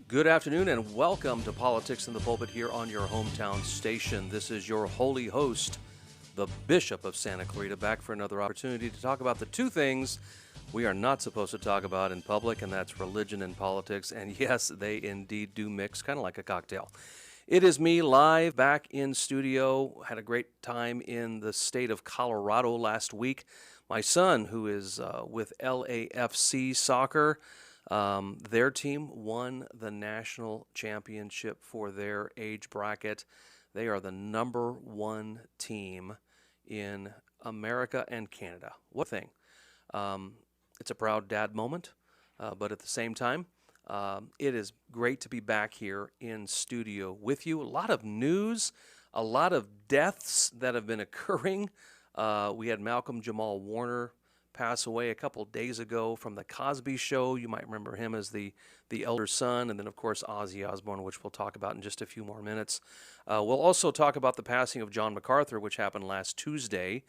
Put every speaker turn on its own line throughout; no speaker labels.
Good afternoon and welcome to Politics in the Pulpit here on your hometown station. This is your holy host, the Bishop of Santa Clarita, back for another opportunity to talk about the two things we are not supposed to talk about in public, and that's religion and politics. And yes, they indeed do mix, kind of like a cocktail. It is me live back in studio. Had a great time in the state of Colorado last week. My son, who is with LAFC soccer, their team won the national championship for their age bracket. They are the number one team in America and Canada. What a thing. It's a proud dad moment, but at the same time, it is great to be back here in studio with you. A lot of news, a lot of deaths that have been occurring. We had Malcolm Jamal Warner pass away a couple days ago from the Cosby Show. You might remember him as the elder son, and then, of course, Ozzy Osbourne, which we'll talk about in just a few more minutes. We'll also talk about the passing of John MacArthur, which happened last Tuesday.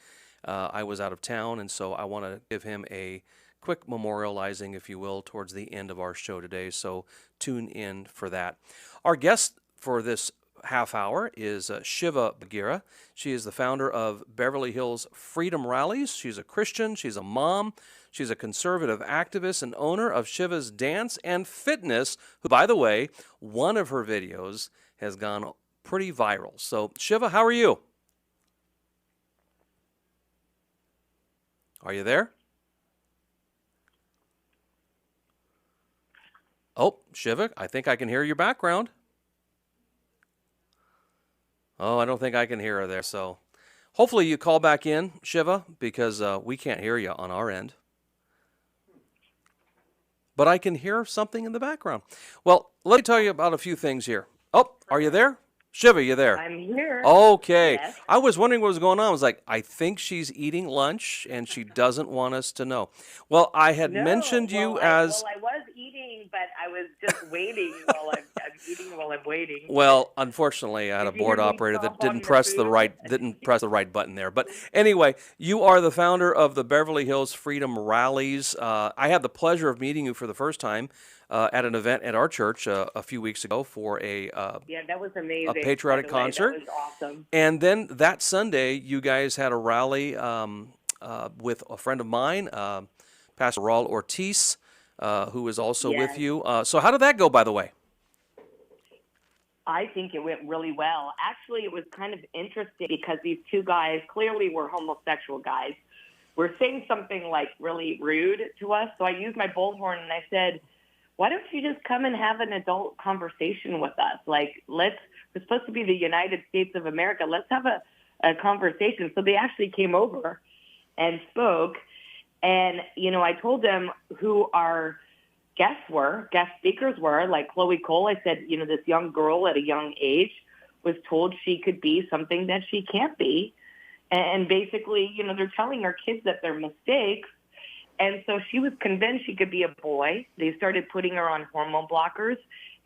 I was out of town, and so I want to give him a quick memorializing, if you will, towards the end of our show today, so tune in for that. Our guest for this half hour is Shiva Bagheri. She is the founder of Beverly Hills Freedom Rallies. She's a Christian, she's a mom, she's a conservative activist and owner of Shiva's Dance and Fitness, who, by the way, one of her videos has gone pretty viral. So, Shiva, how are you? Are you there? Oh, Shiva, I think I can hear your background. Oh, I don't think I can hear her there, so hopefully you call back in, Shiva, because we can't hear you on our end. But I can hear something in the background. Well, let me tell you about a few things here. Oh, are you there? Shiva, you there?
I'm here.
Okay.
Yes.
I was wondering what was going on. I was like, I think she's eating lunch, and she doesn't want us to know. Well, I had mentioned you as...
I was eating, but I was just waiting while I'm eating while I'm waiting.
Well, unfortunately, I had a board operator that didn't press the right button there. But anyway, you are the founder of the Beverly Hills Freedom Rallies. I had the pleasure of meeting you for the first time at an event at our church a few weeks ago for
that was amazing.
A patriotic concert.
That was awesome.
And then that Sunday, you guys had a rally with a friend of mine, Pastor Raul Ortiz, who was also with you. So how did that go, by the way?
I think it went really well. Actually, it was kind of interesting because these two guys clearly were homosexual guys. Were saying something like really rude to us. So I used my bullhorn and I said, why don't you just come and have an adult conversation with us? Like, we're supposed to be the United States of America. Let's have a conversation. So they actually came over and spoke. And, I told them who our guest speakers were, like Chloe Cole. I said, this young girl at a young age was told she could be something that she can't be. And basically, they're telling our kids that they're mistakes. And so she was convinced she could be a boy. They started putting her on hormone blockers,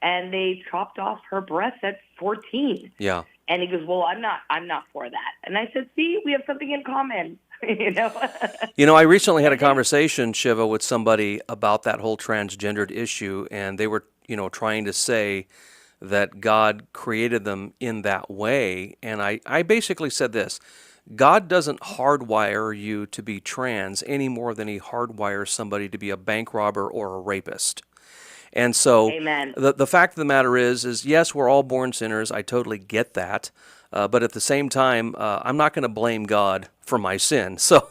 and they chopped off her breasts at 14.
Yeah.
And he goes, well, I'm not for that. And I said, see, we have something in common.
I recently had a conversation, Shiva, with somebody about that whole transgendered issue, and they were, trying to say that God created them in that way. And I basically said this: God doesn't hardwire you to be trans any more than he hardwires somebody to be a bank robber or a rapist. And so
Amen.
The fact of the matter is yes, we're all born sinners. I totally get that. But at the same time, I'm not going to blame God for my sin. So,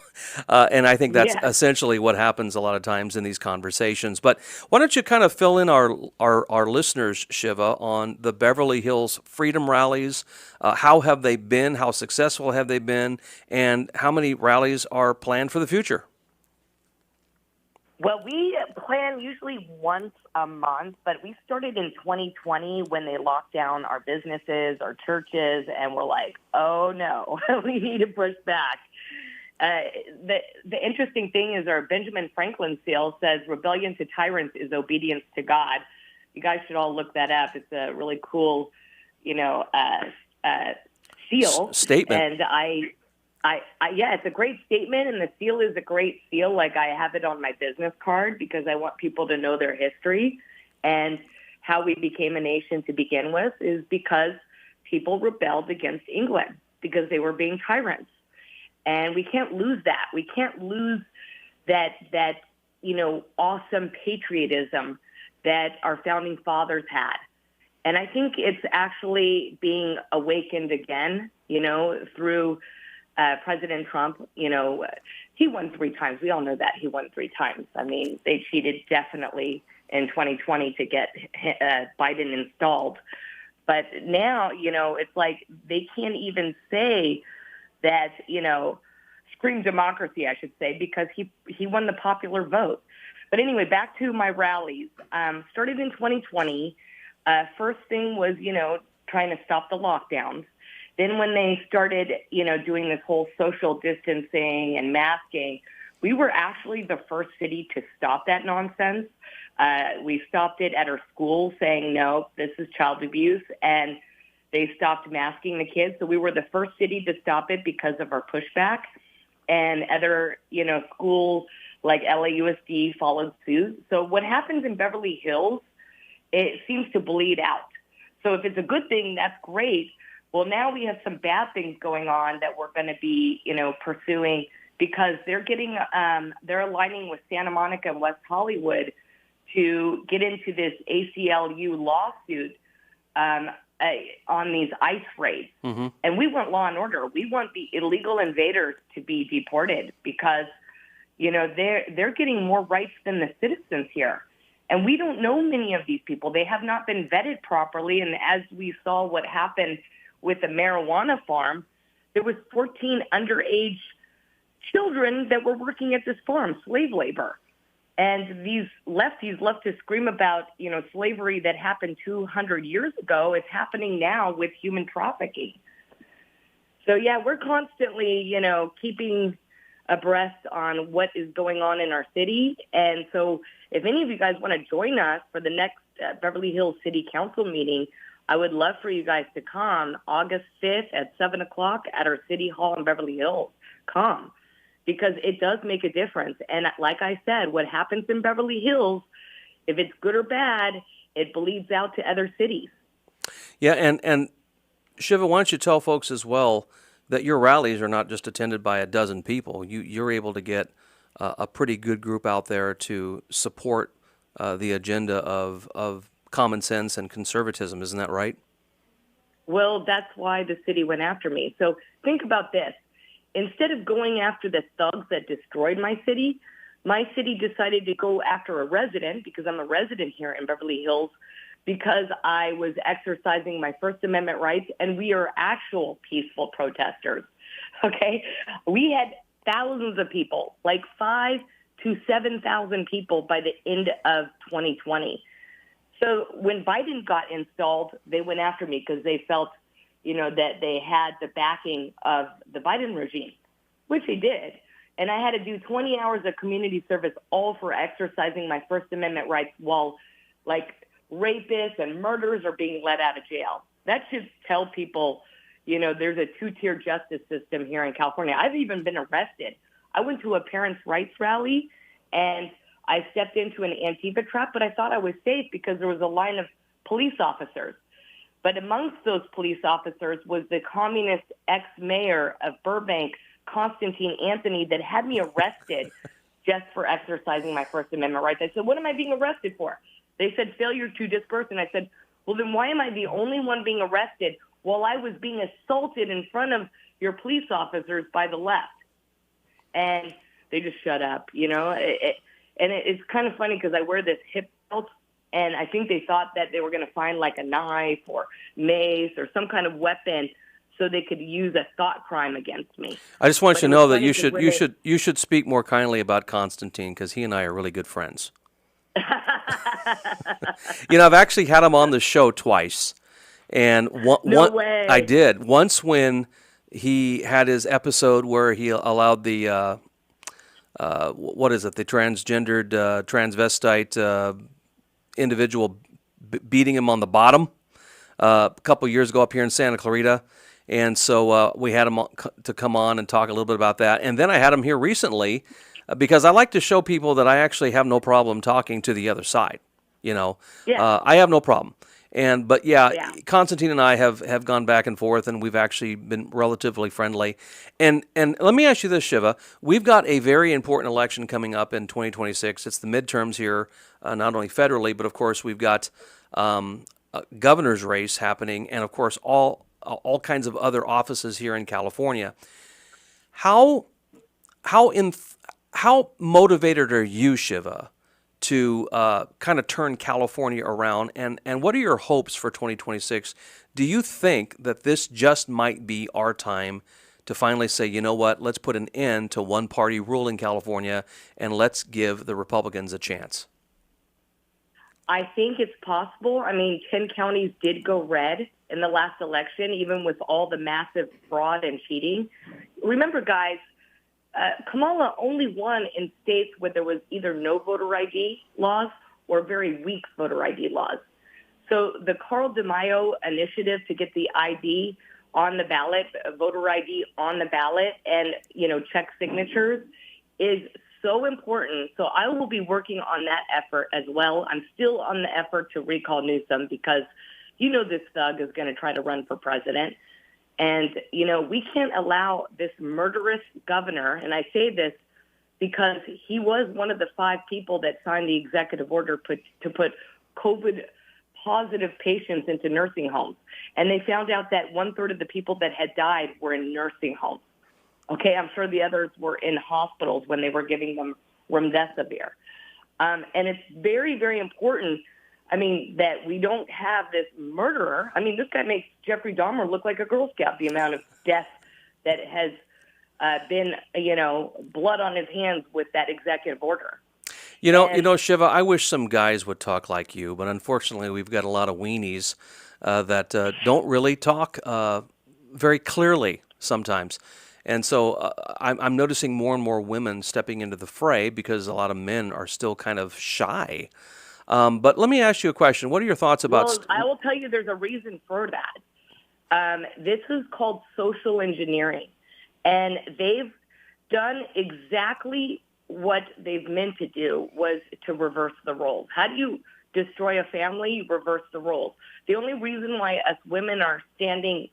and I think that's essentially what happens a lot of times in these conversations. But why don't you kind of fill in our listeners, Shiva, on the Beverly Hills Freedom Rallies? How have they been? How successful have they been? And how many rallies are planned for the future?
Well, we plan usually once a month, but we started in 2020 when they locked down our businesses, our churches, and we're like, oh no, we need to push back. The interesting thing is our Benjamin Franklin seal says rebellion to tyrants is obedience to God. You guys should all look that up. It's a really cool, seal.
Statement.
And yeah, it's a great statement, and the seal is a great seal. Like, I have it on my business card because I want people to know their history and how we became a nation to begin with is because people rebelled against England because they were being tyrants. And we can't lose that. We can't lose that awesome patriotism that our founding fathers had. And I think it's actually being awakened again, through President Trump. He won 3 times. We all know that he won 3 times. I mean, they cheated definitely in 2020 to get Biden installed. But now, it's like they can't even say that, scream democracy, I should say, because he won the popular vote. But anyway, back to my rallies. Started in 2020. First thing was, trying to stop the lockdowns. Then when they started, doing this whole social distancing and masking, we were actually the first city to stop that nonsense. We stopped it at our school saying, no, this is child abuse. And they stopped masking the kids. So we were the first city to stop it because of our pushback. And other, schools like LAUSD followed suit. So what happens in Beverly Hills, it seems to bleed out. So if it's a good thing, that's great. Well, now we have some bad things going on that we're going to be, pursuing because they're getting, they're aligning with Santa Monica and West Hollywood to get into this ACLU lawsuit on these ICE raids. Mm-hmm. And we want law and order. We want the illegal invaders to be deported because, they're getting more rights than the citizens here. And we don't know many of these people. They have not been vetted properly. And as we saw what happened with the marijuana farm, there was 14 underage children that were working at this farm, slave labor. And these lefties love to scream about, slavery that happened 200 years ago. It's happening now with human trafficking. So, yeah, we're constantly, keeping abreast on what is going on in our city. And so if any of you guys want to join us for the next Beverly Hills City Council meeting, I would love for you guys to come August 5th at 7 o'clock at our City Hall in Beverly Hills. Come. Because it does make a difference. And like I said, what happens in Beverly Hills, if it's good or bad, it bleeds out to other cities.
Yeah, and Shiva, why don't you tell folks as well that your rallies are not just attended by a dozen people. You're able to get a pretty good group out there to support the agenda of common sense and conservatism. Isn't that right?
Well, that's why the city went after me. So think about this. Instead of going after the thugs that destroyed my city decided to go after a resident, because I'm a resident here in Beverly Hills, because I was exercising my First Amendment rights, and we are actual peaceful protesters, okay? We had thousands of people, like 5,000 to 7,000 people by the end of 2020. So when Biden got installed, they went after me because they felt that they had the backing of the Biden regime, which they did. And I had to do 20 hours of community service, all for exercising my First Amendment rights while, rapists and murderers are being let out of jail. That should tell people, there's a 2-tier justice system here in California. I've even been arrested. I went to a parents' rights rally, and I stepped into an Antifa trap, but I thought I was safe because there was a line of police officers. But amongst those police officers was the communist ex-mayor of Burbank, Constantine Anthony, that had me arrested just for exercising my First Amendment rights. I said, what am I being arrested for? They said, failure to disperse. And I said, well, then why am I the only one being arrested while I was being assaulted in front of your police officers by the left? And they just shut up, And it's kind of funny because I wear this hip belt, and I think they thought that they were going to find like a knife or mace or some kind of weapon so they could use a thought crime against me.
I just want you to know that you should speak more kindly about Constantine because he and I are really good friends. I've actually had him on the show twice, and
no way.
I did once when he had his episode where he allowed the the transgendered transvestite individual beating him on the bottom a couple years ago up here in Santa Clarita. And so we had him to come on and talk a little bit about that. And then I had him here recently because I like to show people that I actually have no problem talking to the other side.
Yeah.
I have no problem. But yeah,
Yeah.
Constantine and I have gone back and forth, and we've actually been relatively friendly. And let me ask you this, Shiva. We've got a very important election coming up in 2026. It's the midterms here, not only federally, but of course we've got a governor's race happening, and of course all kinds of other offices here in California. How how in how motivated are you, Shiva, to kind of turn California around? And what are your hopes for 2026? Do you think that this just might be our time to finally say, you know what, let's put an end to one party rule in California and let's give the Republicans a chance?
I think it's possible. I mean, 10 counties did go red in the last election, even with all the massive fraud and cheating. Remember, guys, Kamala only won in states where there was either no voter ID laws or very weak voter ID laws. So the Carl DeMaio initiative to get the ID on the ballot, voter ID on the ballot, and, check signatures is so important. So I will be working on that effort as well. I'm still on the effort to recall Newsom because, this thug is going to try to run for president. And, we can't allow this murderous governor, and I say this because he was one of the 5 people that signed the executive order to put COVID-positive patients into nursing homes. And they found out that 1/3 of the people that had died were in nursing homes. Okay, I'm sure the others were in hospitals when they were giving them remdesivir. And it's very, very important, that we don't have this murderer. This guy makes Jeffrey Dahmer look like a Girl Scout, the amount of death that has been, blood on his hands with that executive order.
Shiva, I wish some guys would talk like you, but unfortunately we've got a lot of weenies that don't really talk very clearly sometimes. And so I'm noticing more and more women stepping into the fray because a lot of men are still kind of shy. But let me ask you a question. What are your thoughts about...
Well, I will tell you there's a reason for that. This is called social engineering. And they've done exactly what they've meant to do, was to reverse the roles. How do you destroy a family? You reverse the roles. The only reason why us women are standing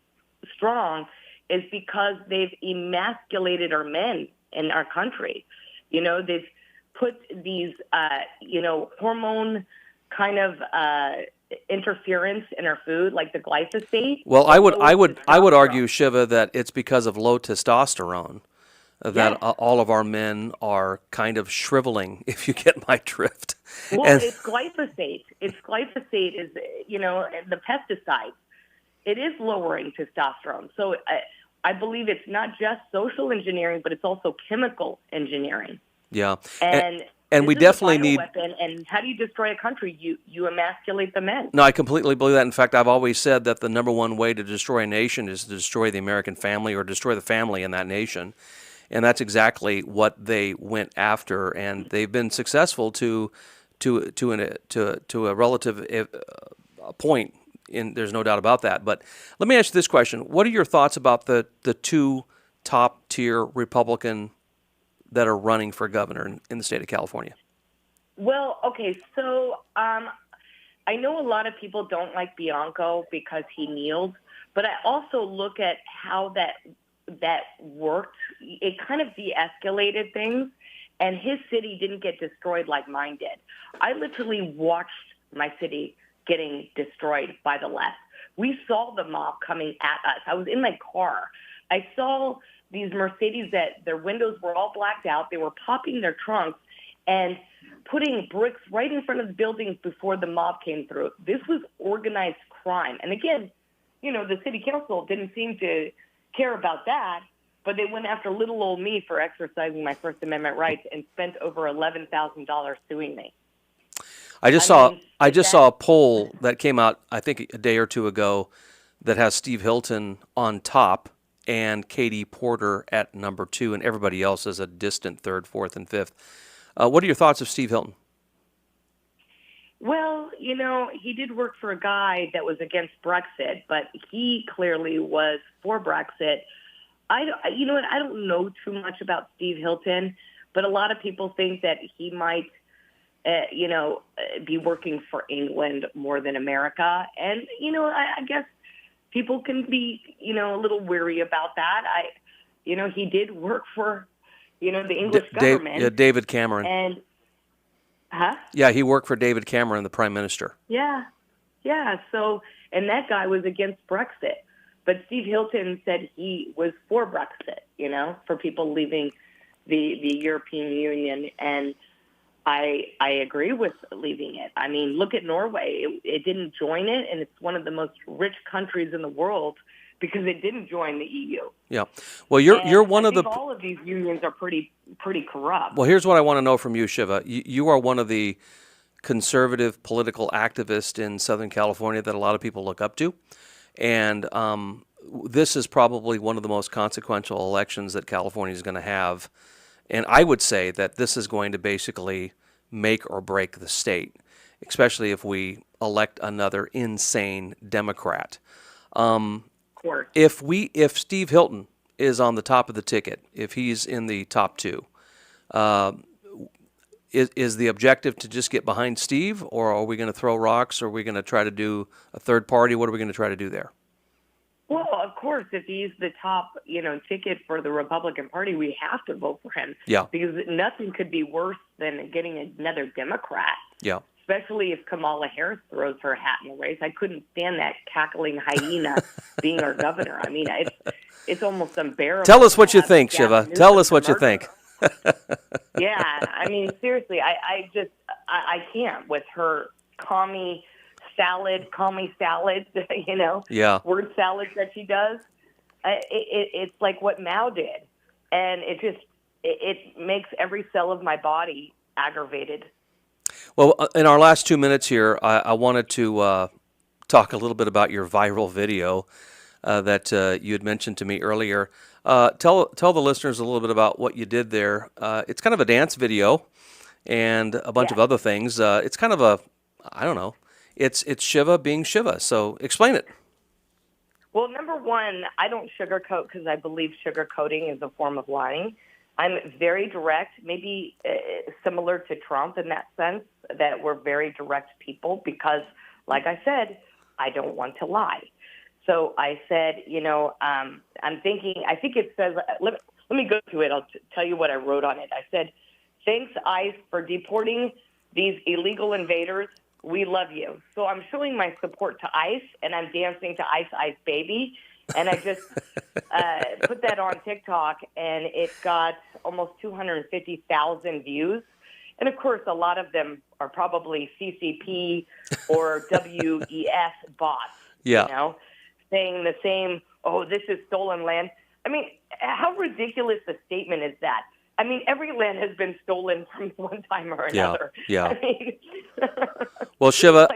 strong is because they've emasculated our men in our country. They've put these, hormone kind of interference in our food, like the glyphosate.
Well, I would argue, Shiva, that it's because of low testosterone that all of our men are kind of shriveling, if you get my drift.
Well, it's glyphosate. Glyphosate is, the pesticide. It is lowering testosterone. So I believe it's not just social engineering, but it's also chemical engineering.
Yeah.
And
we definitely need...
weapon, and how do you destroy a country? You emasculate the men.
No, I completely believe that. In fact, I've always said that the number one way to destroy a nation is to destroy the American family or destroy the family in that nation. And that's exactly what they went after, and they've been successful to a relative point. There's no doubt about that. But let me ask you this question: what are your thoughts about the 2 top-tier Republican that are running for governor in the state of California?
Well, okay, so I know a lot of people don't like Bianco because he kneeled, but I also look at how that worked. It kind of de-escalated things, and his city didn't get destroyed like mine did. I literally watched my city getting destroyed by the left. We saw the mob coming at us. I was in my car. I saw these Mercedes that their windows were all blacked out. They were popping their trunks and putting bricks right in front of the buildings before the mob came through. This was organized crime. And again, the city council didn't seem to care about that, but they went after little old me for exercising my First Amendment rights and spent over $11,000 suing me.
I just saw a poll that came out, I think, a day or two ago that has Steve Hilton on top and Katie Porter at number 2, and everybody else is a distant 3rd, 4th, and 5th. What are your thoughts of Steve Hilton?
Well, he did work for a guy that was against Brexit, but he clearly was for Brexit. I don't know too much about Steve Hilton, but a lot of people think that he might be working for England more than America. And, I guess people can be, a little weary about that. He did work for, the English government.
Yeah, David Cameron.
And,
Yeah, he worked for David Cameron, the Prime Minister.
Yeah. So, and that guy was against Brexit. But Steve Hilton said he was for Brexit, for people leaving the European Union. And I agree with leaving it. I mean, look at Norway. It didn't join it, and it's one of the most rich countries in the world because it didn't join the EU.
Yeah. Well, you're one of the.
All of these unions are pretty corrupt.
Well, here's what I want to know from you, Shiva. You are one of the conservative political activists in Southern California that a lot of people look up to, and this is probably one of the most consequential elections that California is going to have. And I would say that this is going to basically make or break the state, especially if we elect another insane Democrat.
Of course.
If Steve Hilton is on the top of the ticket, if he's in the top two, is the objective to just get behind Steve, or are we going to throw rocks? Or are we going to try to do a third party? What are we going to try to do there?
Well, of course, if he's the top, ticket for the Republican Party, we have to vote for him.
Yeah.
Because nothing could be worse than getting another Democrat.
Yeah.
Especially if Kamala Harris throws her hat in the race. I couldn't stand that cackling hyena being our governor. I mean, it's almost unbearable.
Tell us what you think, Shiva. Tell us what you think.
Yeah, I mean, seriously, I can't with her commie salad,
Yeah.
word salad that she does. It's like what Mao did, and it makes every cell of my body aggravated.
Well, in our last 2 minutes here, I wanted to talk a little bit about your viral video that you had mentioned to me earlier. Tell the listeners a little bit about what you did there. It's kind of a dance video and a bunch of other things. It's kind of I don't know. It's Shiva being Shiva. So explain it.
Well, number one, I don't sugarcoat because I believe sugarcoating is a form of lying. I'm very direct, maybe similar to Trump in that sense, that we're very direct people because, like I said, I don't want to lie. So I said, I'm thinking, I think it says, let me go to it. I'll tell you what I wrote on it. I said, thanks, ICE, for deporting these illegal invaders. We love you. So I'm showing my support to ICE, and I'm dancing to Ice Ice Baby. And I just put that on TikTok, and it got almost 250,000 views. And, of course, a lot of them are probably CCP or WEF bots, saying the same, oh, this is stolen land. I mean, how ridiculous a statement is that? I mean, every land has been stolen from one time or another.
Yeah.
I mean,
well, Shiva,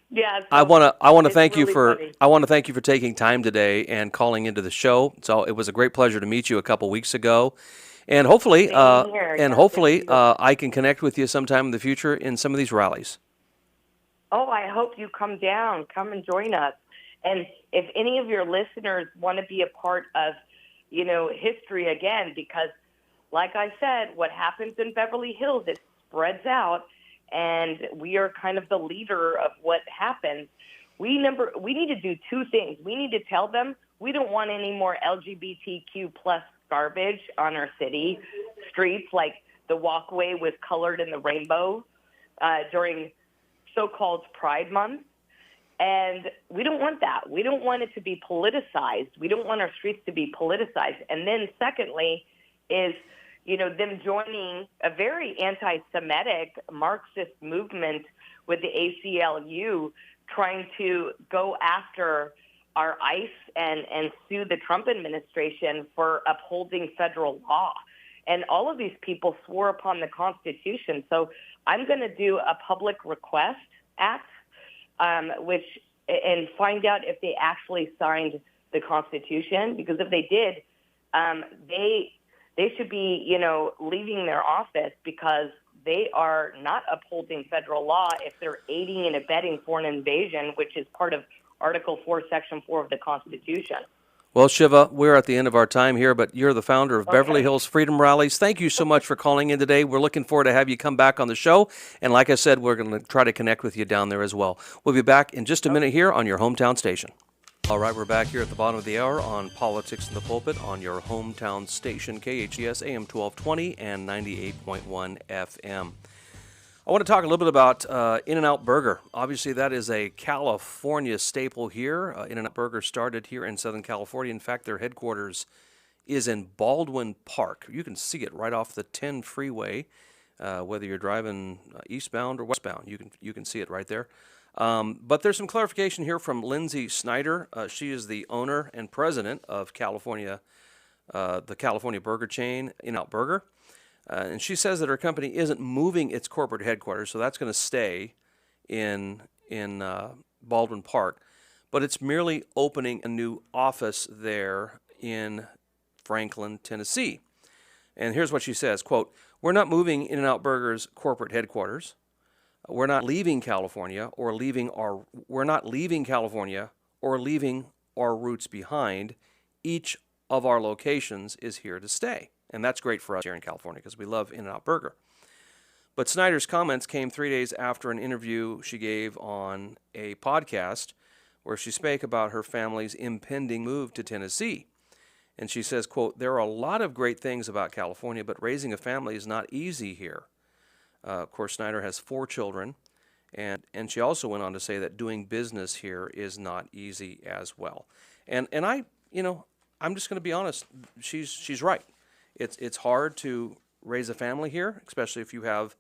yeah. So
I want to thank
really
you for
funny.
I want to thank you for taking time today and calling into the show. So it was a great pleasure to meet you a couple weeks ago, and hopefully, I can connect with you sometime in the future in some of these rallies.
Oh, I hope you come down. Come and join us. And if any of your listeners want to be a part of, history again, because like I said, what happens in Beverly Hills, it spreads out, and we are kind of the leader of what happens. We need to do two things. We need to tell them we don't want any more LGBTQ plus garbage on our city streets, like the walkway was colored in the rainbow during so-called Pride Month. And we don't want that. We don't want it to be politicized. We don't want our streets to be politicized. And then secondly is, them joining a very anti-Semitic Marxist movement with the ACLU trying to go after our ICE and sue the Trump administration for upholding federal law. And all of these people swore upon the Constitution. So I'm going to do a public request act, and find out if they actually signed the Constitution, because if they did, they should be, leaving their office because they are not upholding federal law if they're aiding and abetting foreign invasion, which is part of Article 4, Section 4 of the Constitution.
Well, Shiva, we're at the end of our time here, but you're the founder of Beverly
Okay.
Hills Freedom Rallies. Thank you so much for calling in today. We're looking forward to have you come back on the show. And like I said, we're going to try to connect with you down there as well. We'll be back in just a minute here on your hometown station. All right, we're back here at the bottom of the hour on Politics in the Pulpit on your hometown station, KHES AM 1220 and 98.1 FM. I want to talk a little bit about In-N-Out Burger. Obviously, that is a California staple here. In-N-Out Burger started here in Southern California. In fact, their headquarters is in Baldwin Park. You can see it right off the 10 freeway, whether you're driving eastbound or westbound. You can see it right there. But there's some clarification here from Lindsay Snyder. She is the owner and president of the California burger chain, In-N-Out Burger. And she says that her company isn't moving its corporate headquarters, so that's going to stay in Baldwin Park. But it's merely opening a new office there in Franklin, Tennessee. And here's what she says, quote, "We're not moving In-N-Out Burger's corporate headquarters. We're not leaving California or leaving our roots behind. Each of our locations is here to stay." And that's great for us here in California because we love In-N-Out Burger. But Snyder's comments came 3 days after an interview she gave on a podcast where she spake about her family's impending move to Tennessee. And she says, quote, "There are a lot of great things about California, but raising a family is not easy here." Of course, Snyder has 4 children, and she also went on to say that doing business here is not easy as well. And I'm just going to be honest. She's right. It's hard to raise a family here, especially if you have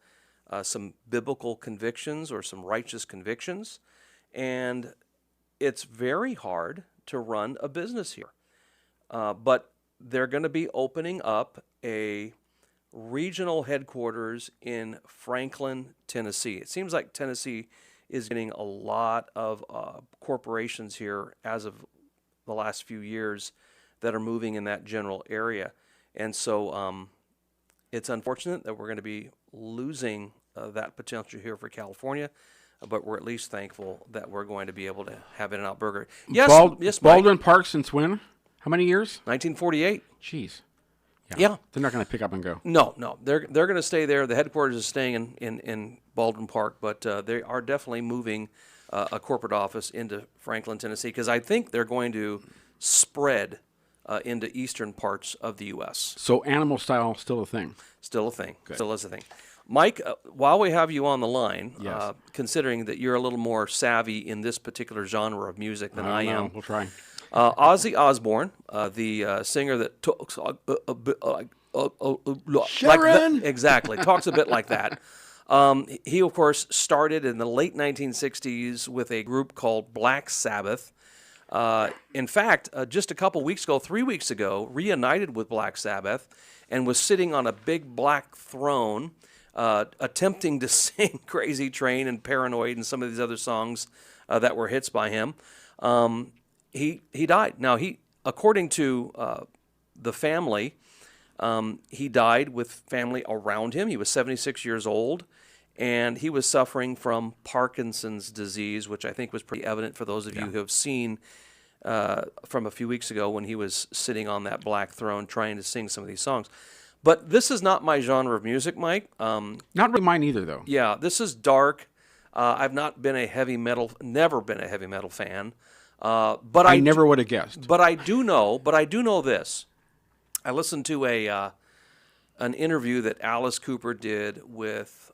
some biblical convictions or some righteous convictions, and it's very hard to run a business here. But they're going to be opening up a regional headquarters in Franklin, Tennessee. It seems like Tennessee is getting a lot of corporations here as of the last few years that are moving in that general area. And so it's unfortunate that we're going to be losing that potential here for California, but we're at least thankful that we're going to be able to have In-N-Out Burger. Yes, yes, Mike.
Baldwin Park since when? How many years?
1948.
Jeez.
Yeah.
They're not going to pick up and go.
No. They're going to stay there. The headquarters is staying in Baldwin Park, but they are definitely moving a corporate office into Franklin, Tennessee, because I think they're going to spread into eastern parts of the U.S.
So animal style still a thing?
Still a thing.
Good.
Still is a thing. Mike, while we have you on the line,
Yes.
Considering that you're a little more savvy in this particular genre of music than I am,
We'll try.
Ozzy Osbourne, the singer that talks a bit like
Sharon!
exactly, talks a bit like that. He, of course, started in the late 1960s with a group called Black Sabbath. In fact, just a couple weeks ago, 3 weeks ago, reunited with Black Sabbath and was sitting on a big black throne attempting to sing Crazy Train and Paranoid and some of these other songs that were hits by him. He died. Now, according to the family, he died with family around him. He was 76 years old, and he was suffering from Parkinson's disease, which I think was pretty evident for those of you who have seen from a few weeks ago when he was sitting on that black throne trying to sing some of these songs. But this is not my genre of music, Mike.
Not really mine either, though.
Yeah, this is dark. I've not been never been a heavy metal fan. But
I never would have guessed.
But I do know this. I listened to an interview that Alice Cooper did with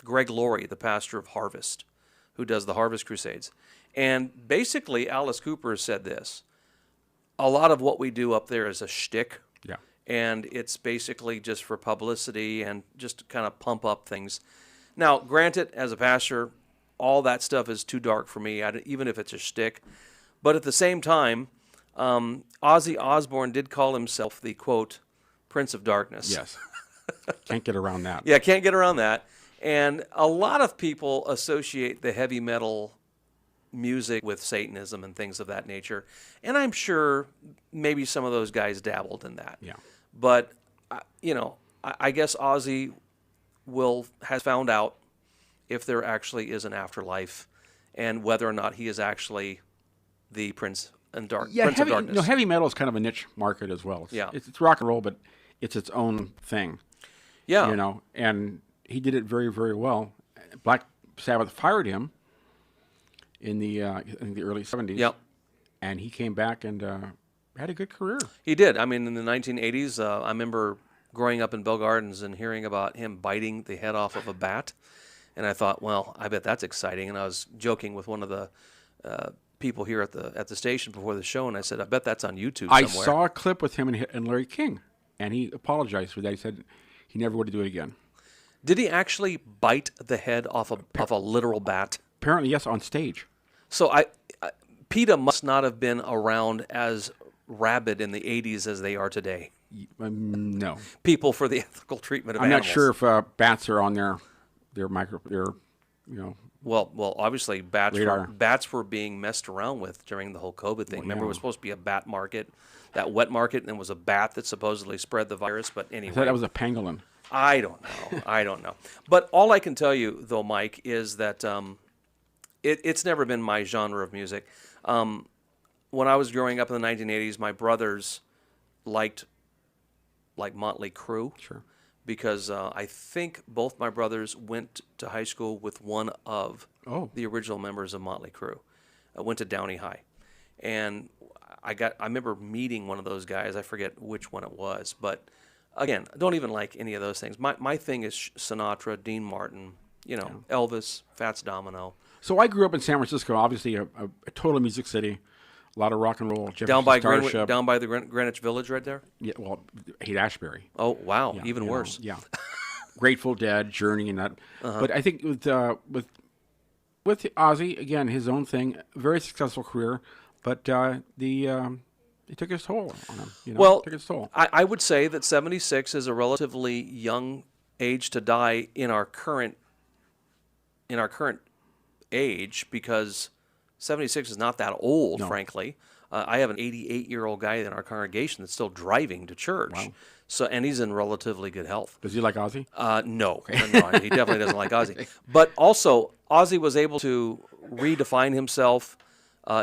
Greg Laurie, the pastor of Harvest, who does the Harvest Crusades. And basically, Alice Cooper said this: a lot of what we do up there is a shtick.
Yeah.
And it's basically just for publicity and just to kind of pump up things. Now, granted, as a pastor, all that stuff is too dark for me, even if it's a shtick. But at the same time, Ozzy Osbourne did call himself the, quote, Prince of Darkness.
Yes. Can't get around that.
Yeah, can't get around that. And a lot of people associate the heavy metal music with Satanism and things of that nature. And I'm sure maybe some of those guys dabbled in that.
Yeah.
But, I guess Ozzy has found out if there actually is an afterlife and whether or not he is actually the Prince
Yeah,
Prince of Darkness.
heavy metal is kind of a niche market as well.
Yeah.
It's rock and roll, but it's its own thing.
Yeah.
And he did it very, very well. Black Sabbath fired him in the early 70s.
Yep.
And he came back and had a good career.
He did. I mean, in the 1980s, I remember growing up in Bell Gardens and hearing about him biting the head off of a bat. And I thought, well, I bet that's exciting. And I was joking with one of the people here at the station before the show, and I said, I bet that's on YouTube somewhere.
I saw a clip with him and Larry King, and he apologized for that. He said he never would do it again.
Did he actually bite the head off a literal bat?
Apparently, yes, on stage.
So PETA must not have been around as rabid in the 80s as they are today.
No.
People for the ethical treatment of animals.
I'm not sure if bats are on their
Well, obviously
radar.
Bats were being messed around with during the whole COVID thing. Remember, it was supposed to be a bat market, that wet market, and it was a bat that supposedly spread the virus. But anyway,
I thought that was a pangolin.
I don't know. But all I can tell you, though, Mike, is that it's never been my genre of music. When I was growing up in the 1980s, my brothers liked Motley Crue.
Sure.
Because I think both my brothers went to high school with one of the original members of Motley Crue. I went to Downey High. And I remember meeting one of those guys. I forget which one it was. But, again, I don't even like any of those things. My thing is Sinatra, Dean Martin, Elvis, Fats Domino.
So I grew up in San Francisco, obviously a total music city. A lot of rock and roll.
Down by the Greenwich Village right there?
Yeah, well, Haight-Ashbury.
Oh, wow,
Yeah,
even worse.
Yeah. Grateful Dead, Journey, and that. But I think with Ozzy, again, his own thing, very successful career, but it took its toll on him.
Well,
it took its toll.
I would say that 76 is a relatively young age to die in our current age, because 76 is not that old, frankly. I have an 88-year-old guy in our congregation that's still driving to church.
Wow.
So, and he's in relatively good health.
Does he like Ozzy?
No, no, he definitely doesn't like Ozzy. But also, Ozzy was able to redefine himself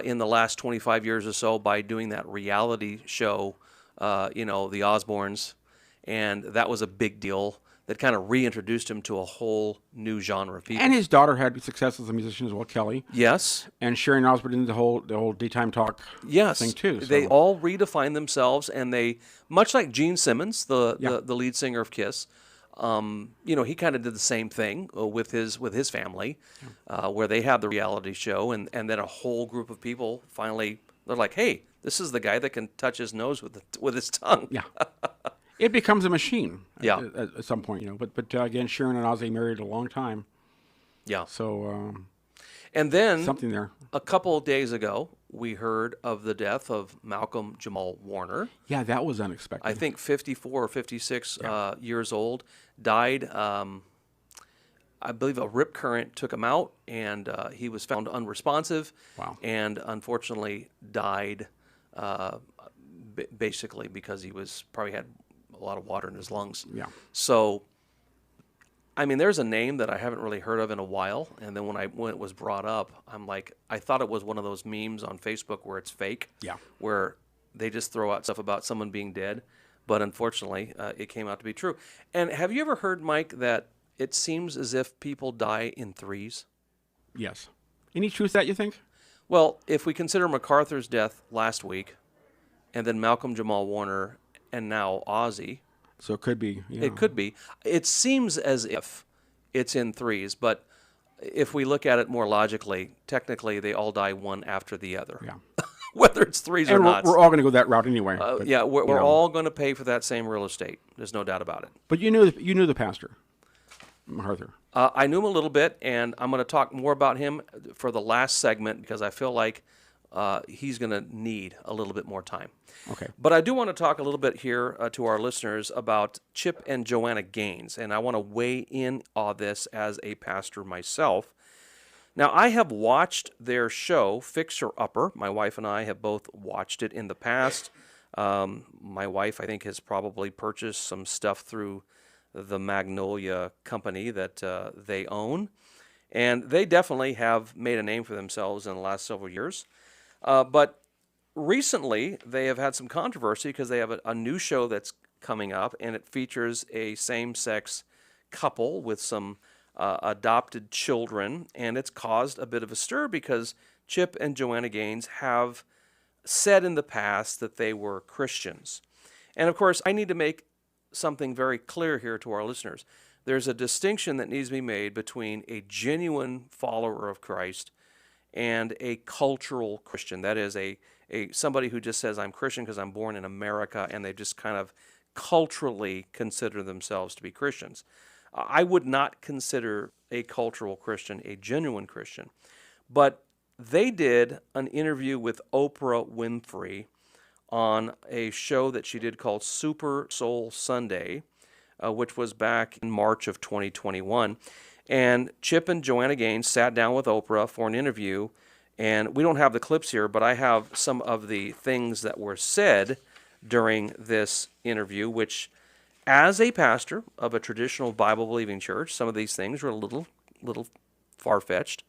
in the last 25 years or so by doing that reality show, The Osbournes, and that was a big deal. That kind of reintroduced him to a whole new genre of people.
And his daughter had success as a musician as well, Kelly.
Yes.
And Sharon Osbourne did the whole daytime talk thing too. So.
They all redefined themselves, and they, much like Gene Simmons, the lead singer of Kiss, he kind of did the same thing with his family, where they had the reality show, and then a whole group of people finally, they're like, hey, this is the guy that can touch his nose with his tongue.
Yeah. It becomes a machine
at
some point, But again, Sharon and Ozzy married a long time.
Yeah.
So,
and then
something there.
A couple of days ago, we heard of the death of Malcolm Jamal Warner.
Yeah, that was unexpected.
I think 54 or 56 years old. Died. I believe a rip current took him out, and he was found unresponsive.
Wow.
And unfortunately died basically because he probably had a lot of water in his lungs.
Yeah.
So, I mean, there's a name that I haven't really heard of in a while, and then when it was brought up, I'm like, I thought it was one of those memes on Facebook where it's fake.
Yeah.
Where they just throw out stuff about someone being dead, but unfortunately, it came out to be true. And have you ever heard, Mike, that it seems as if people die in threes?
Yes. Any truth to that, you think?
Well, if we consider MacArthur's death last week, and then Malcolm Jamal Warner, and now Ozzy.
So it could be. Yeah.
It could be. It seems as if it's in threes, but if we look at it more logically, technically they all die one after the other.
Yeah.
Whether it's threes or not.
We're all going to go that route anyway.
We're all going to pay for that same real estate. There's no doubt about it.
But you knew the pastor, MacArthur.
I knew him a little bit, and I'm going to talk more about him for the last segment because I feel like he's going to need a little bit more time.
Okay.
But I do want to talk a little bit here to our listeners about Chip and Joanna Gaines, and I want to weigh in on this as a pastor myself. Now, I have watched their show, Fixer Upper. My wife and I have both watched it in the past. My wife, I think, has probably purchased some stuff through the Magnolia company that they own, and they definitely have made a name for themselves in the last several years. But recently, they have had some controversy because they have a new show that's coming up, and it features a same-sex couple with some adopted children, and it's caused a bit of a stir because Chip and Joanna Gaines have said in the past that they were Christians. And of course, I need to make something very clear here to our listeners. There's a distinction that needs to be made between a genuine follower of Christ and a cultural Christian. That is somebody who just says, I'm Christian because I'm born in America, and they just kind of culturally consider themselves to be Christians. I would not consider a cultural Christian a genuine Christian. But they did an interview with Oprah Winfrey on a show that she did called Super Soul Sunday, which was back in March of 2021. And Chip and Joanna Gaines sat down with Oprah for an interview, and we don't have the clips here, but I have some of the things that were said during this interview, which, as a pastor of a traditional Bible-believing church, some of these things are a little far-fetched.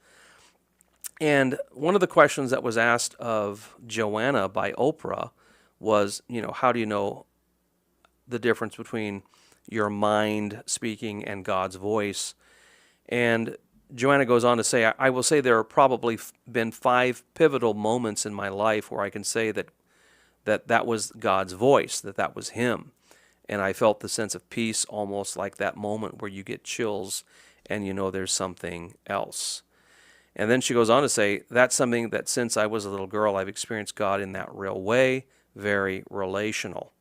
And one of the questions that was asked of Joanna by Oprah was, how do you know the difference between your mind speaking and God's voice? And Joanna goes on to say, I will say there have probably been 5 pivotal moments in my life where I can say that was God's voice, that was Him. And I felt the sense of peace, almost like that moment where you get chills and you know there's something else. And then she goes on to say, that's something that since I was a little girl, I've experienced God in that real way, very relational.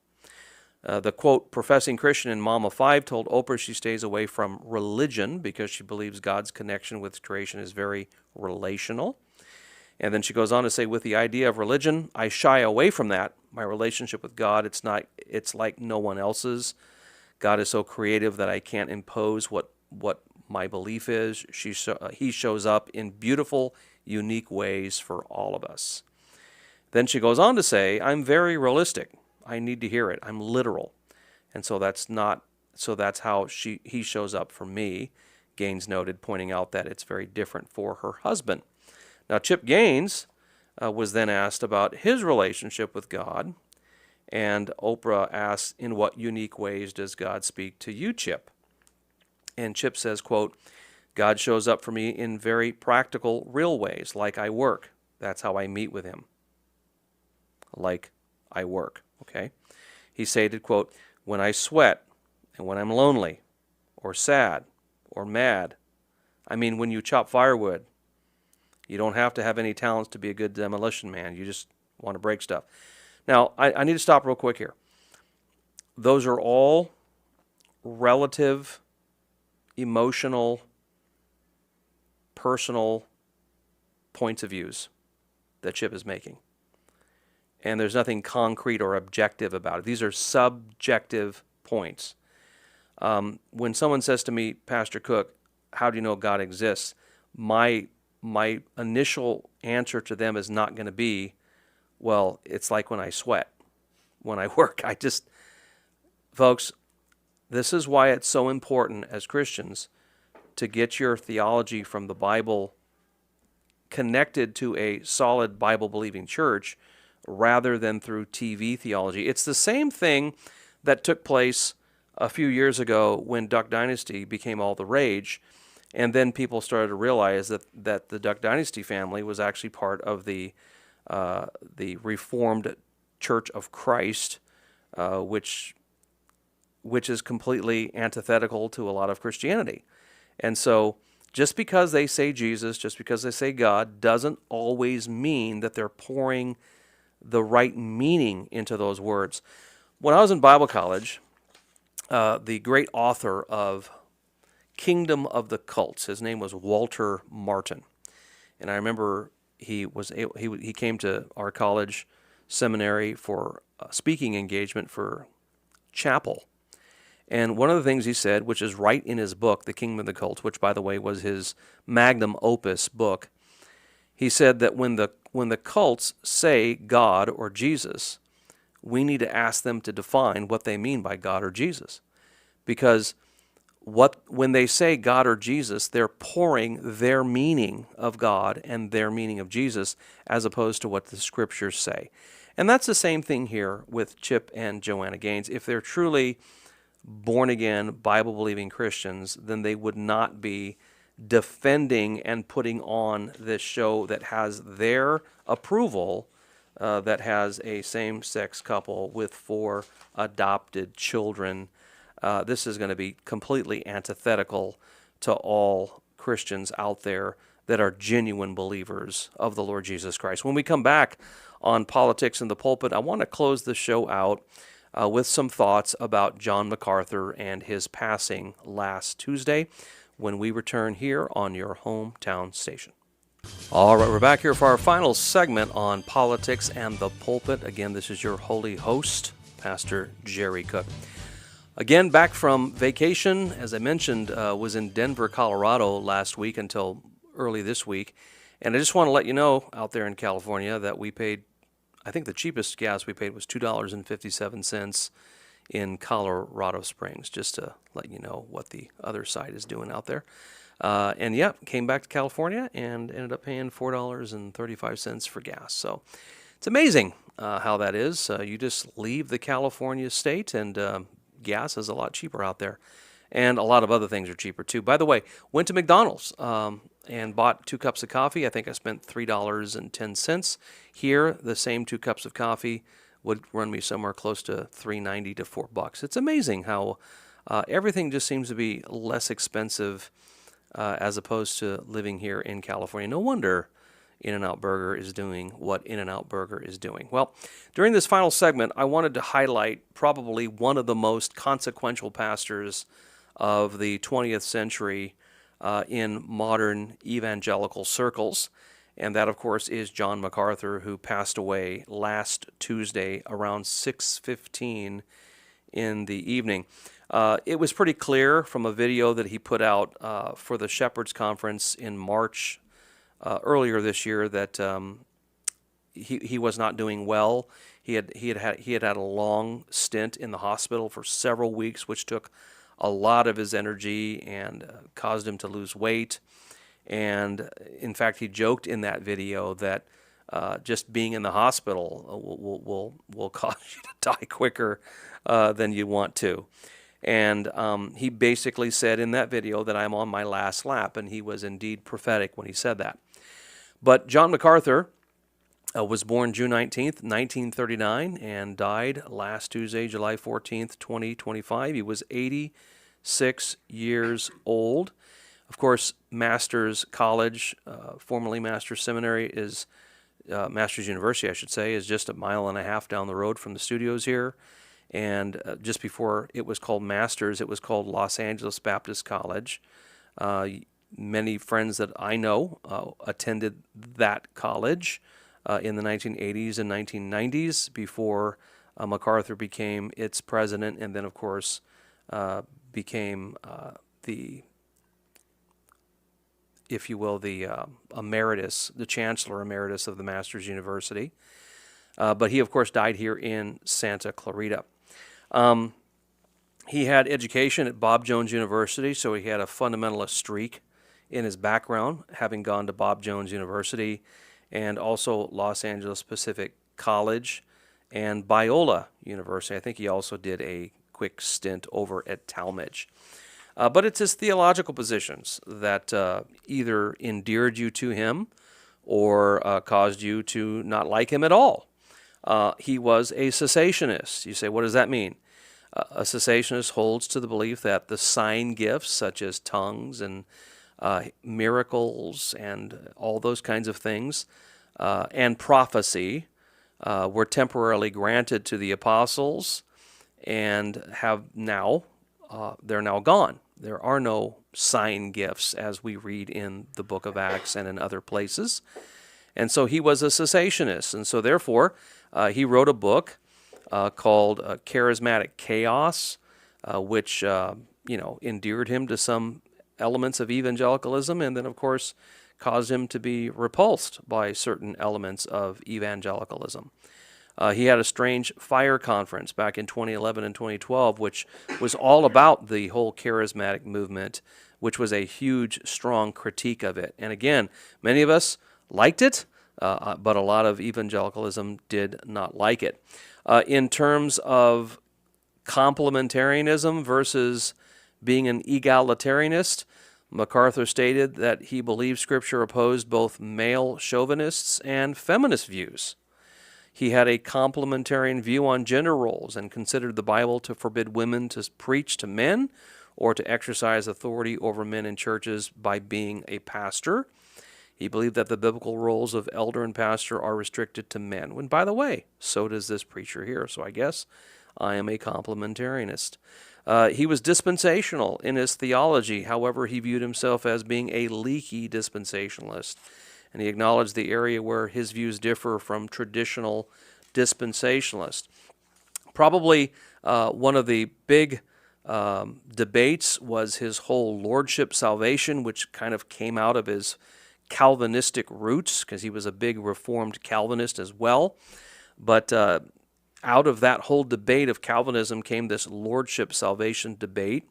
The quote, professing Christian and mom of 5 told Oprah she stays away from religion because she believes God's connection with creation is very relational. And then she goes on to say, with the idea of religion, I shy away from that. My relationship with God, it's like no one else's. God is so creative that I can't impose what my belief is. He shows up in beautiful, unique ways for all of us. Then she goes on to say, I'm very realistic. I need to hear it. I'm literal. And so that's how he shows up for me, Gaines noted, pointing out that it's very different for her husband. Now, Chip Gaines was then asked about his relationship with God, and Oprah asked, in what unique ways does God speak to you, Chip? And Chip says, quote, God shows up for me in very practical, real ways, like I work. That's how I meet with Him. Like I work, okay? He stated, quote, when I sweat and when I'm lonely or sad or mad, I mean, when you chop firewood, you don't have to have any talents to be a good demolition man. You just want to break stuff. Now, I need to stop real quick here. Those are all relative, emotional, personal points of views that Chip is making. And there's nothing concrete or objective about it. These are subjective points. When someone says to me, Pastor Cook, how do you know God exists? My initial answer to them is not going to be, well, it's like when I sweat, when I work. Folks, this is why it's so important as Christians to get your theology from the Bible connected to a solid Bible-believing church rather than through TV theology. It's the same thing that took place a few years ago when Duck Dynasty became all the rage, and then people started to realize that the Duck Dynasty family was actually part of the Reformed Church of Christ, which is completely antithetical to a lot of Christianity. And so just because they say Jesus, just because they say God, doesn't always mean that they're pouring the right meaning into those words. When I was in Bible college, the great author of Kingdom of the Cults, his name was Walter Martin. And I remember he came to our college seminary for a speaking engagement for chapel. And one of the things he said, which is right in his book, The Kingdom of the Cults, which, by the way, was his magnum opus book, he said that when the cults say God or Jesus, we need to ask them to define what they mean by God or Jesus. Because when they say God or Jesus, they're pouring their meaning of God and their meaning of Jesus as opposed to what the scriptures say. And that's the same thing here with Chip and Joanna Gaines. If they're truly born-again, Bible-believing Christians, then they would not be defending and putting on this show that has their approval, that has a same-sex couple with 4 adopted children. This is going to be completely antithetical to all Christians out there that are genuine believers of the Lord Jesus Christ. When we come back on Politics in the Pulpit, I want to close the show out with some thoughts about John MacArthur and his passing last Tuesday when we return here on your hometown station. All right, we're back here for our final segment on Politics and the Pulpit. Again, this is your holy host, Pastor Jerry Cook. Again, back from vacation, as I mentioned, was in Denver, Colorado last week until early this week. And I just want to let you know out there in California that we paid, I think the cheapest gas we paid was $2.57 in Colorado Springs, just to let you know what the other side is doing out there. And yeah, came back to California and ended up paying $4.35 for gas. So it's amazing how that is. You just leave the California state and gas is a lot cheaper out there. And a lot of other things are cheaper too. By the way, went to McDonald's and bought 2 cups of coffee. I think I spent $3.10. Here, the same 2 cups of coffee would run me somewhere close to $3.90 to $4. It's amazing how everything just seems to be less expensive as opposed to living here in California. No wonder In-N-Out Burger is doing what In-N-Out Burger is doing. Well, during this final segment, I wanted to highlight probably one of the most consequential pastors of the 20th century in modern evangelical circles, and that, of course, is John MacArthur, who passed away last Tuesday around 6:15 in the evening. It was pretty clear from a video that he put out for the Shepherds Conference in March earlier this year that he was not doing well. He had a long stint in the hospital for several weeks, which took a lot of his energy and caused him to lose weight. And in fact, he joked in that video that just being in the hospital will cause you to die quicker than you want to. And he basically said in that video that I'm on my last lap, and he was indeed prophetic when he said that. But John MacArthur was born June 19th, 1939, and died last Tuesday, July 14th, 2025. He was 86 years old. Of course, Masters College, formerly Masters Seminary, is Masters University, I should say, is just a mile and a half down the road from the studios here. And just before it was called Masters, it was called Los Angeles Baptist College. Many friends that I know attended that college in the 1980s and 1990s before MacArthur became its president, and then, of course, became the emeritus, the chancellor emeritus of the Masters University. But he, of course, died here in Santa Clarita. He had education at Bob Jones University, so he had a fundamentalist streak in his background, having gone to Bob Jones University and also Los Angeles Pacific College and Biola University. I think he also did a quick stint over at Talmadge. But it's his theological positions that either endeared you to him or caused you to not like him at all. He was a cessationist. You say, what does that mean? A cessationist holds to the belief that the sign gifts, such as tongues and miracles and all those kinds of things, and prophecy, were temporarily granted to the apostles and they're now gone. There are no sign gifts as we read in the book of Acts and in other places. And so he was a cessationist. And so therefore, he wrote a book called Charismatic Chaos, which endeared him to some elements of evangelicalism, and then, of course, caused him to be repulsed by certain elements of evangelicalism. He had a strange fire conference back in 2011 and 2012, which was all about the whole charismatic movement, which was a huge, strong critique of it. And again, many of us liked it, but a lot of evangelicalism did not like it. In terms of complementarianism versus being an egalitarianist, MacArthur stated that he believed Scripture opposed both male chauvinists and feminist views. He had a complementarian view on gender roles and considered the Bible to forbid women to preach to men or to exercise authority over men in churches by being a pastor. He believed that the biblical roles of elder and pastor are restricted to men. When, by the way, so does this preacher here. So I guess I am a complementarianist. He was dispensational in his theology. However, he viewed himself as being a leaky dispensationalist. And he acknowledged the area where his views differ from traditional dispensationalists. Probably one of the big debates was his whole lordship salvation, which kind of came out of his Calvinistic roots, because he was a big Reformed Calvinist as well. But out of that whole debate of Calvinism came this lordship salvation debate.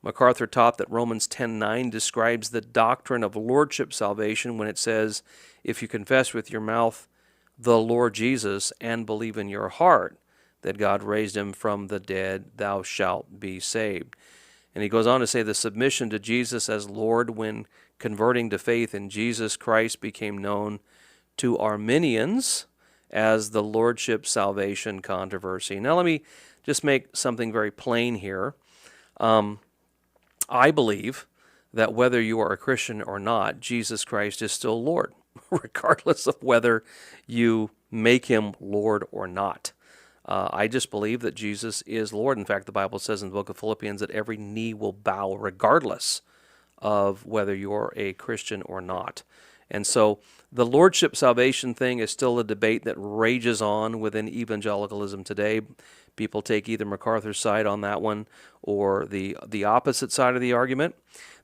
MacArthur taught that Romans 10:9 describes the doctrine of lordship salvation when it says, if you confess with your mouth the Lord Jesus and believe in your heart that God raised him from the dead, thou shalt be saved. And he goes on to say the submission to Jesus as Lord when converting to faith in Jesus Christ became known to Arminians as the lordship salvation controversy. Now let me just make something very plain here. I believe that whether you are a Christian or not, Jesus Christ is still Lord, regardless of whether you make him Lord or not. I just believe that Jesus is Lord. In fact, the Bible says in the book of Philippians that every knee will bow regardless of whether you're a Christian or not. And so the lordship salvation thing is still a debate that rages on within evangelicalism today. People take either MacArthur's side on that one or the opposite side of the argument.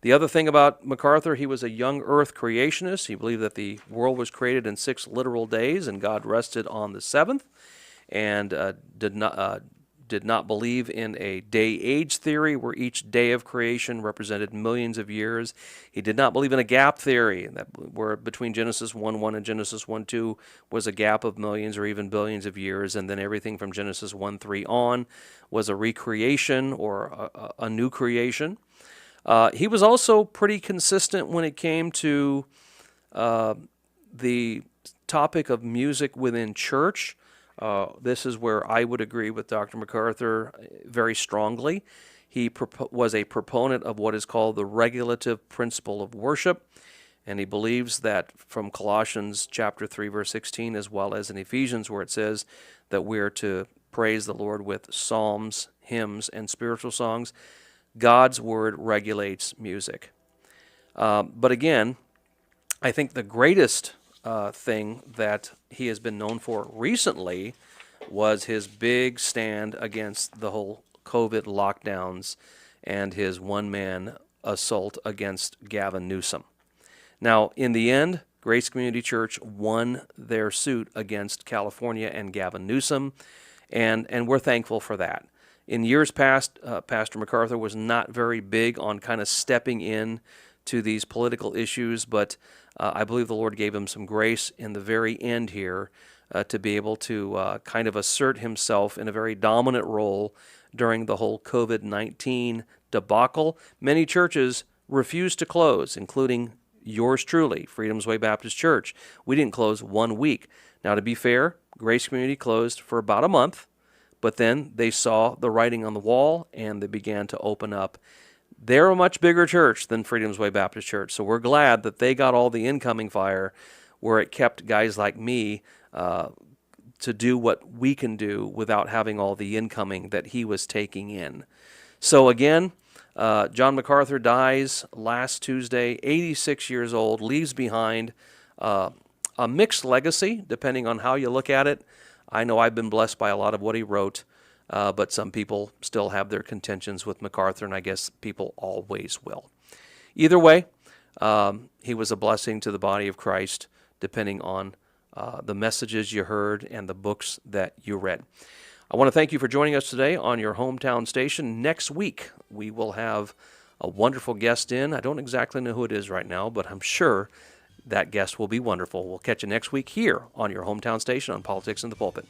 The other thing about MacArthur, he was a young earth creationist. He believed that the world was created in 6 literal days and God rested on the 7th, and did not believe in a day-age theory where each day of creation represented millions of years. He did not believe in a gap theory, where between Genesis 1:1 and Genesis 1:2 was a gap of millions or even billions of years, and then everything from Genesis 1:3 on was a recreation or a new creation. He was also pretty consistent when it came to the topic of music within church. This is where I would agree with Dr. MacArthur very strongly. He was a proponent of what is called the regulative principle of worship, and he believes that from Colossians chapter 3, verse 16, as well as in Ephesians, where it says that we're to praise the Lord with psalms, hymns, and spiritual songs, God's word regulates music. But again, I think the greatest thing that he has been known for recently was his big stand against the whole COVID lockdowns and his one-man assault against Gavin Newsom. Now, in the end, Grace Community Church won their suit against California and Gavin Newsom, and we're thankful for that. In years past, Pastor MacArthur was not very big on kind of stepping in to these political issues, but I believe the Lord gave him some grace in the very end here to be able to kind of assert himself in a very dominant role during the whole COVID-19 debacle. Many churches refused to close, including yours truly, Freedom's Way Baptist Church. We didn't close 1 week. Now, to be fair, Grace Community closed for about a month, but then they saw the writing on the wall and they began to open up. They're a much bigger church than Freedom's Way Baptist Church, so we're glad that they got all the incoming fire where it kept guys like me to do what we can do without having all the incoming that he was taking in. So again, John MacArthur dies last Tuesday, 86 years old, leaves behind a mixed legacy, depending on how you look at it. I know I've been blessed by a lot of what he wrote. But some people still have their contentions with MacArthur, and I guess people always will. Either way, he was a blessing to the body of Christ, depending on the messages you heard, and the books that you read. I want to thank you for joining us today on your hometown station. Next week, we will have a wonderful guest in. I don't exactly know who it is right now, but I'm sure that guest will be wonderful. We'll catch you next week here on your hometown station on Politics in the Pulpit.